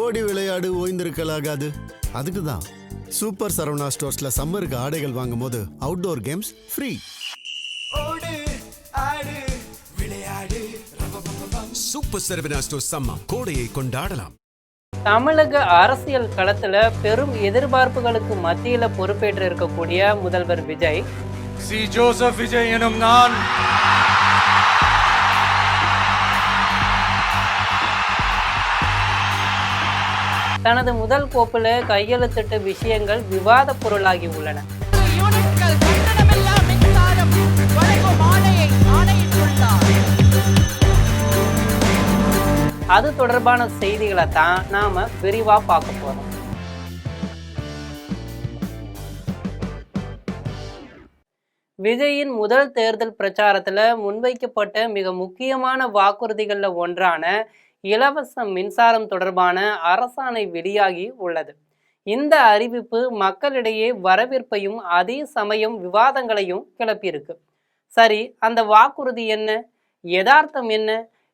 ஓடி விளையாடு ஓய்ந்திருக்கலாகாது. அதுக்கு தான் சூப்பர் சரவணா ஸ்டோர்ஸ்ல சம்மருக்கு ஆடைகள் வாங்கும் போது outdoor games free. Super Saravana stores summer கோடையை கொண்டாடலாம். தமிழக அரசியல் களத்துல பெரும் எதிர்பார்ப்புகளுக்கு மத்தியில பொறுப்பேற்று இருக்கக்கூடிய முதல்வர் விஜய் சி ஜோசப் விஜய் எனும் நான் தனது முதல் கோப்புல கையெழுத்திட்ட விஷயங்கள் விவாத பொருளாகி உள்ளன. அது தொடர்பான செய்திகளை தான் நாம விரிவா பார்க்க போறோம். விஜயின் முதல் தேர்தல் பிரச்சாரத்துல முன்வைக்கப்பட்ட மிக முக்கியமான வாக்குறுதிகள்ல ஒன்றான இலவச மின்சாரம் தொடர்பான அரசாணை வெளியாகி உள்ளது. இந்த அறிவிப்பு மக்களிடையே வரவேற்பையும் அதே சமயம் விவாதங்களையும் கிளப்பியிருக்கு. சரி, அந்த வாக்குறுதி என்ன, யதார்த்தம் என்ன?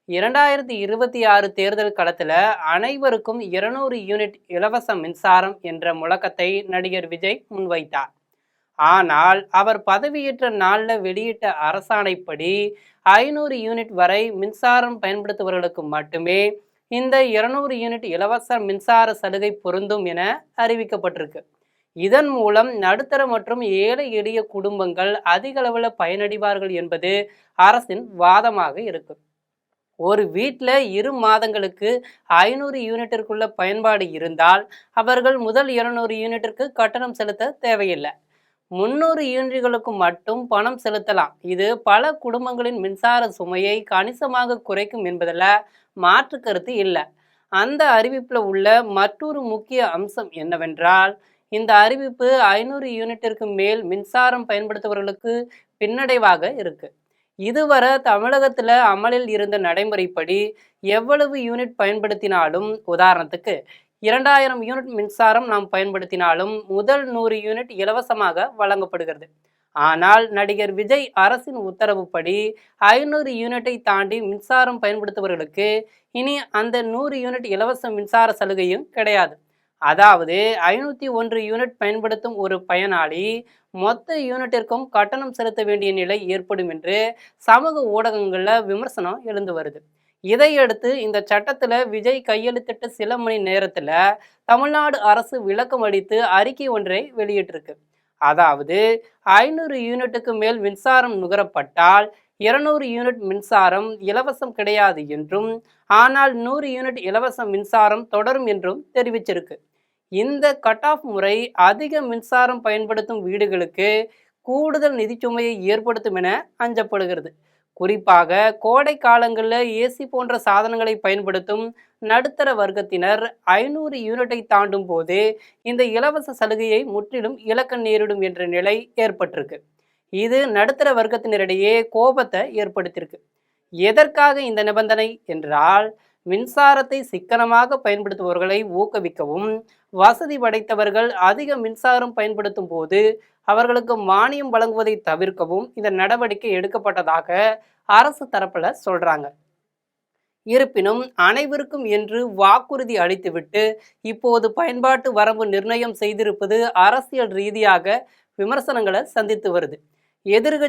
2026 தேர்தல் களத்துல அனைவருக்கும் 200 யூனிட் இலவச மின்சாரம் என்ற முழக்கத்தை நடிகர் விஜய் முன்வைத்தார். ஆனால் அவர் பதவியேற்ற நாள்ல வெளியிட்ட அரசாணைப்படி 500 யூனிட் வரை மின்சாரம் பயன்படுத்துபவர்களுக்கு மட்டுமே இந்த 200 யூனிட் இலவச மின்சார சலுகை பொருந்தும் என அறிவிக்கப்பட்டிருக்கு. இதன் மூலம் நடுத்தர மற்றும் ஏழை எளிய குடும்பங்கள் அதிக அளவில் பயனடைவார்கள் என்பது அரசின் வாதமாக இருக்கு. ஒரு வீட்டில் 2 மாதங்களுக்கு 500 யூனிட்டிற்குள்ள பயன்பாடு இருந்தால் அவர்கள் முதல் 200 யூனிட்டிற்கு கட்டணம் செலுத்த தேவையில்லை. 300 யூனிட்டுகளுக்கு மட்டும் பணம் செலுத்தலாம். இது பல குடும்பங்களின் மின்சார சுமையை கணிசமாக குறைக்கும் என்பதில் மாற்று கருத்து இல்லை. அந்த அறிவிப்பில் உள்ள மற்றொரு முக்கிய அம்சம் என்னவென்றால், இந்த அறிவிப்பு 500 யூனிட்டிற்கு மேல் மின்சாரம் பயன்படுத்துபவர்களுக்கு பின்னடைவாக இருக்கு. இதுவரை தமிழகத்தில் அமலில் இருந்த நடைமுறைப்படி எவ்வளவு யூனிட் பயன்படுத்தினாலும், உதாரணத்துக்கு 2000 யூனிட் மின்சாரம் நாம் பயன்படுத்தினாலும் முதல் 100 யூனிட் இலவசமாக வழங்கப்படுகிறது. ஆனால் நடிகர் விஜய் அரசின் உத்தரவுப்படி 500 யூனிட்டை தாண்டி மின்சாரம் பயன்படுத்துபவர்களுக்கு இனி அந்த 100 யூனிட் இலவச மின்சார சலுகையும் கிடையாது. அதாவது 501 யூனிட் பயன்படுத்தும் ஒரு பயனாளி மொத்த யூனிட்டிற்கும் கட்டணம் செலுத்த வேண்டிய நிலை ஏற்படும் என்று சமூக ஊடகங்களில் விமர்சனம் எழுந்து வருது. இதையடுத்து இந்த சட்டத்தில் விஜய் கையெழுத்திட்ட சில மணி நேரத்தில் தமிழ்நாடு அரசு விளக்கம் அளித்து அறிக்கை ஒன்றை வெளியிட்டிருக்கு. அதாவது 500 யூனிட்டுக்கு மேல் மின்சாரம் நுகரப்பட்டால் 200 யூனிட் மின்சாரம் இலவசம் கிடையாது என்றும், ஆனால் 100 யூனிட் இலவச மின்சாரம் தொடரும் என்றும் தெரிவிச்சிருக்கு. இந்த கட் ஆஃப் முறை அதிக மின்சாரம் பயன்படுத்தும் வீடுகளுக்கு கூடுதல் நிதிச்சுமையை ஏற்படுத்தும் என அஞ்சப்படுகிறது. குறிப்பாக கோடை காலங்களில் ஏசி போன்ற சாதனங்களை பயன்படுத்தும் நடுத்தர வர்க்கத்தினர் 500 யூனிட்டை தாண்டும் போது இந்த இலவச சலுகையை முற்றிலும் இழக்க நேரிடும் என்ற நிலை ஏற்பட்டிருக்கு. இது நடுத்தர வர்க்கத்தினரிடையே கோபத்தை ஏற்படுத்தியிருக்கு. எதற்காக இந்த நிபந்தனை என்றால், மின்சாரத்தை சிக்கனமாக பயன்படுத்துபவர்களை ஊக்குவிக்கவும், வசதி படைத்தவர்கள் அதிக மின்சாரம் பயன்படுத்தும் போது அவர்களுக்கு மானியம் வழங்குவதை தவிர்க்கவும் இந்த நடவடிக்கை எடுக்கப்பட்டதாக அரசு தரப்புல சொல்றாங்க. இருப்பினும் அனைவருக்கும் என்று வாக்குறுதி அளித்துவிட்டு இப்போது பயன்பாட்டு வரம்பு நிர்ணயம் செய்திருப்பது அரசியல் ரீதியாக விமர்சனங்களை சந்தித்து வருது. எதிர்கட்சி